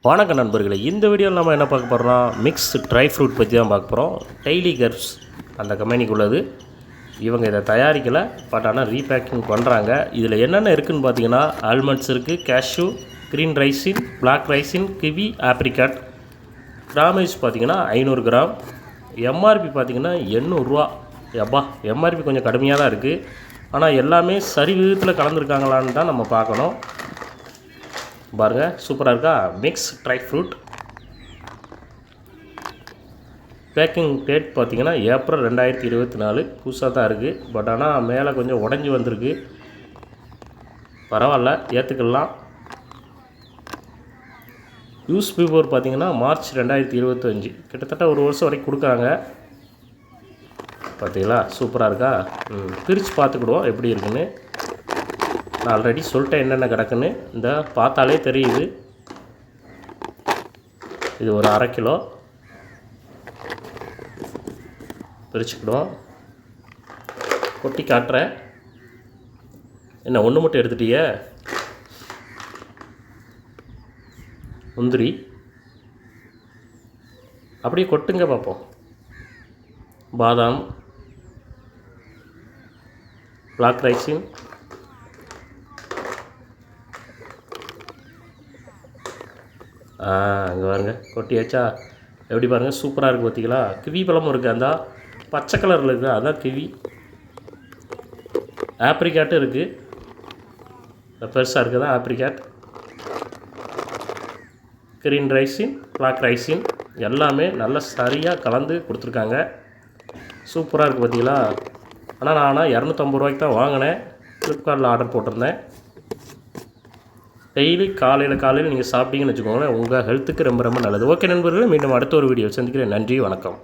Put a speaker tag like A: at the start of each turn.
A: வணக்க நண்பர்களே, இந்த வீடியோவில் நம்ம என்ன பார்க்க போகிறோம்னா மிக்ஸ்டு ட்ரை ஃப்ரூட் பற்றி தான் பார்க்க போகிறோம். டெய்லி கர்ப்ஸ் அந்த கம்பெனிக்குள்ளது. இவங்க இதை தயாரிக்கலை, பட் ஆனால் ரீபேக்கிங் பண்ணுறாங்க. இதில் என்னென்ன இருக்குதுன்னு பார்த்தீங்கன்னா ஆல்மண்ட்ஸ் இருக்குது, cashew, green raisin, black raisin, kiwi, apricot. Grammage பார்த்திங்கன்னா 500 கிராம். எம்ஆர்பி பார்த்திங்கன்னா 800 ரூபா. எப்பா, எம்ஆர்பி கொஞ்சம் கடுமையாக தான் இருக்குது. ஆனால் எல்லாமே சரி விதத்தில் கலந்துருக்காங்களான்னு தான் நம்ம பார்க்கணும். பாருங்கள், சூப்பராக இருக்கா? Mix dry fruit. Packing date பார்த்திங்கன்னா ஏப்ரல் 2024. புதுசாக தான் இருக்குது. பட் ஆனால் மேலே கொஞ்சம் உடஞ்சி வந்திருக்கு. பரவாயில்ல, ஏற்றுக்கலாம். யூஸ் பிஃபோர் பார்த்திங்கன்னா மார்ச் 2025. கிட்டத்தட்ட ஒரு வருஷம் வரைக்கும் கொடுக்குறாங்க. பார்த்தீங்களா, சூப்பராக இருக்கா? பிரித்து பார்த்துக்கிடுவோம் எப்படி இருக்குன்னு. நான் ஆல்ரெடி சொல்லிட்டேன் என்னென்ன கிடக்குன்னு. இந்த பார்த்தாலே தெரியுது. இது ஒரு 1/2 கிலோ. பிரிச்சுக்கிடுவோம். கொட்டி காட்டுறேன். என்ன ஒன்று மட்டும் எடுத்துட்டியே? முந்திரி அப்படியே கொட்டுங்க பார்ப்போம். பாதாம், பிளாக் ரைசின், அங்கே பாருங்கள், கொட்டியாச்சா? எப்படி பாருங்கள், சூப்பராக இருக்குது. பார்த்தீங்களா? கிவி பழமும் இருக்குது. அந்த பச்சை கலரில் இருக்குது, அதான் கிவி. ஆப்ரிகாட்டும் இருக்குது. பெருசாக இருக்குது தான் apricot. Green raisin, black raisin எல்லாமே நல்லா சரியாக கலந்து கொடுத்துருக்காங்க. சூப்பராக இருக்குது. பார்த்தீங்களா? ஆனால் நான் 250 ரூபாய்க்கு தான் வாங்கினேன். ஃப்ளிப்கார்ட்டில் ஆர்டர் போட்டிருந்தேன். டெய்லி காலையில் நீங்கள் சாப்பிட்டீங்கன்னு வச்சுக்கோங்களேன், உங்கள் ஹெல்த்துக்கு ரொம்ப ரொம்ப நல்லது. ஓகே நண்பர்களே, மீண்டும் அடுத்த ஒரு வீடியோ சந்திக்கிறேன். நன்றி, வணக்கம்.